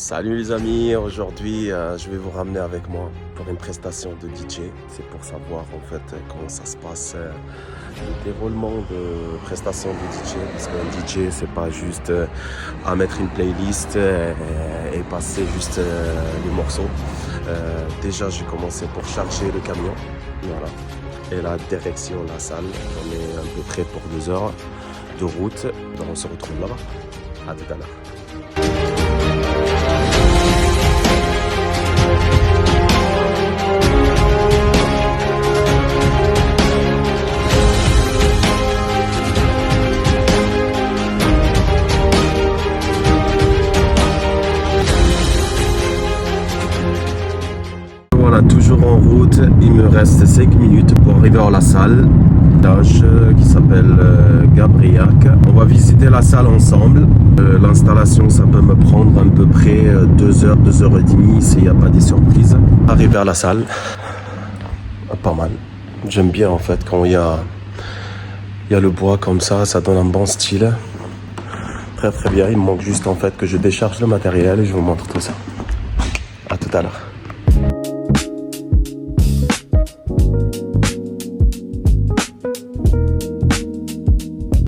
Salut les amis, aujourd'hui je vais vous ramener avec moi pour une prestation de DJ. C'est pour savoir en fait comment ça se passe, le déroulement de prestation de DJ. Parce qu'un DJ c'est pas juste à mettre une playlist et passer juste les morceaux. Déjà j'ai commencé pour charger le camion, voilà. Et la direction la salle, on est à peu près pour 2 heures de route. Donc on se retrouve là-bas. À tout à l'heure. Voilà, toujours en route, il me reste 5 minutes pour arriver à la salle qui s'appelle Gabriac. On va visiter la salle ensemble. L'installation, ça peut me prendre à peu près 2 heures, 2 heures et demie s'il n'y a pas des surprises. Arriver à la salle, pas mal. J'aime bien en fait quand il y a le bois comme ça donne un bon style. Très très bien, il me manque juste en fait que je décharge le matériel et je vous montre tout ça. À tout à l'heure.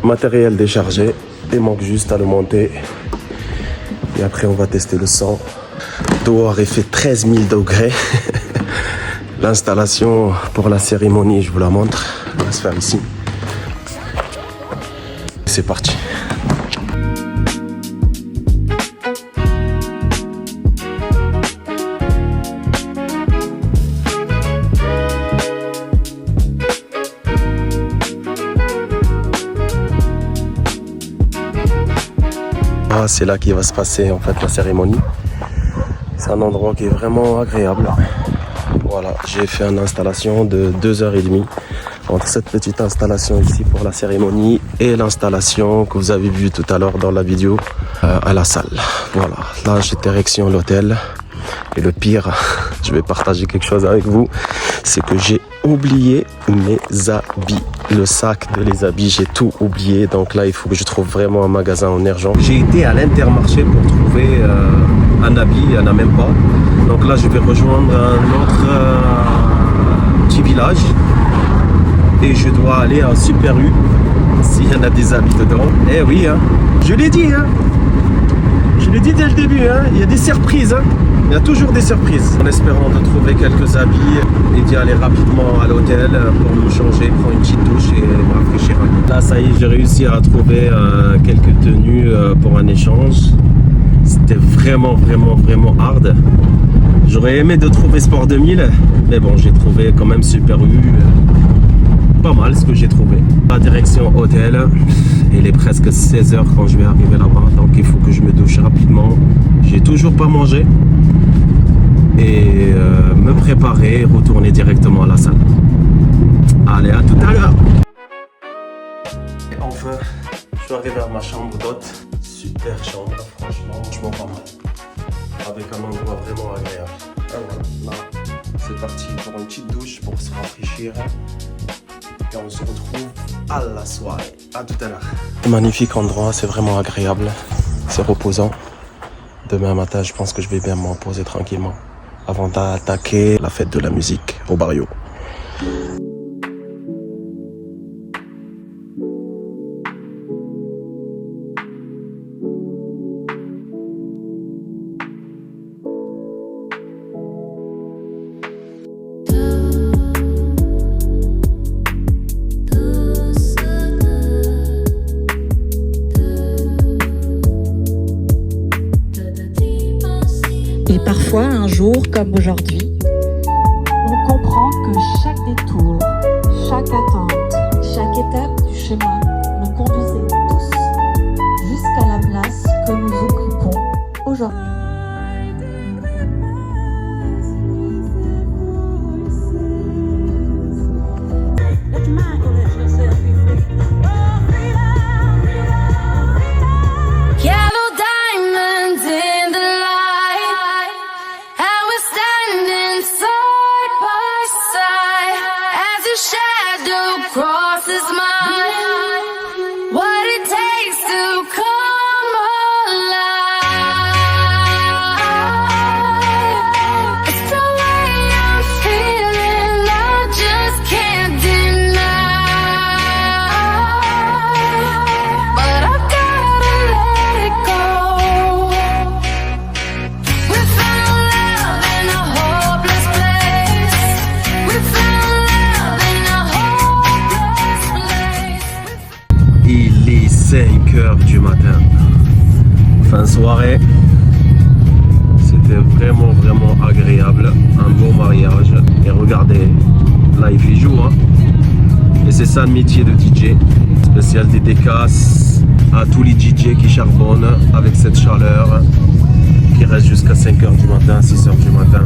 Matériel déchargé, il manque juste à le monter et après on va tester le son. Dehors il fait 13 000 degrés. L'installation pour la cérémonie, je vous la montre, elle va se faire ici. C'est parti. C'est là qu'il va se passer en fait la cérémonie. C'est un endroit qui est vraiment agréable. Voilà, j'ai fait une installation de 2h30 entre cette petite installation ici pour la cérémonie et l'installation que vous avez vue tout à l'heure dans la vidéo à la salle. Voilà, là j'ai direction l'hôtel. Et le pire, je vais partager quelque chose avec vous, c'est que j'ai oublié mes habits. Le sac de les habits, j'ai tout oublié. Donc là, il faut que je trouve vraiment un magasin en urgence. J'ai été à l'Intermarché pour trouver un habit, il n'y en a même pas. Donc là, je vais rejoindre un autre petit village. Et je dois aller à Super U, s'il y en a des habits dedans. Eh oui, hein. Je l'ai dit, hein. Je l'ai dit dès le début, hein. Il y a des surprises, hein. Il y a toujours des surprises. En espérant de trouver quelques habits et d'y aller rapidement à l'hôtel pour me changer, prendre une petite douche et me rafraîchir. Là, ça y est, j'ai réussi à trouver quelques tenues pour un échange. C'était vraiment hard. J'aurais aimé de trouver Sport 2000, mais bon, j'ai trouvé quand même Super U. Pas mal ce que j'ai trouvé. La direction hôtel, il est presque 16h quand je vais arriver là-bas, donc il faut que je me douche rapidement. J'ai toujours pas mangé et me préparer et retourner directement à la salle. Allez, à tout à l'heure. Et enfin, je suis arrivé à ma chambre d'hôte. Super chambre, franchement pas mal. Avec un endroit vraiment agréable. Et voilà, là, c'est parti pour une petite douche pour se rafraîchir. Et on se retrouve à la soirée. À tout à l'heure. Magnifique endroit, c'est vraiment agréable. C'est reposant. Demain matin, je pense que je vais bien me reposer tranquillement avant d'attaquer la fête de la musique au Barrio. Et parfois, un jour comme aujourd'hui, on comprend que chaque détour, chaque attente, chaque étape du chemin nous conduisait tous jusqu'à la place que nous occupons aujourd'hui. Crosses mine, what it takes to come alive. 5h du matin. Fin de soirée. C'était vraiment agréable. Un beau mariage. Et regardez, là il fait jour. Hein. Et c'est ça le métier de DJ. Spécial dédicace à tous les DJ qui charbonnent avec cette chaleur qui reste jusqu'à 5h du matin, 6h du matin.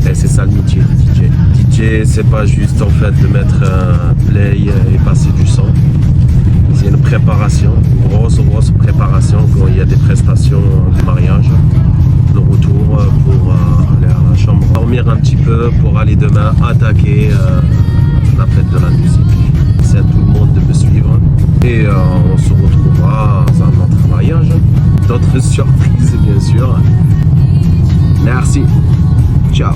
Et c'est ça le métier de DJ. DJ, c'est pas juste en fait de mettre un play et passer du son. C'est une préparation, une grosse préparation quand il y a des prestations de mariage. Le retour pour aller à la chambre, dormir un petit peu pour aller demain attaquer la fête de la musique. C'est à tout le monde de me suivre. Et on se retrouvera dans un autre mariage. D'autres surprises bien sûr. Merci. Ciao.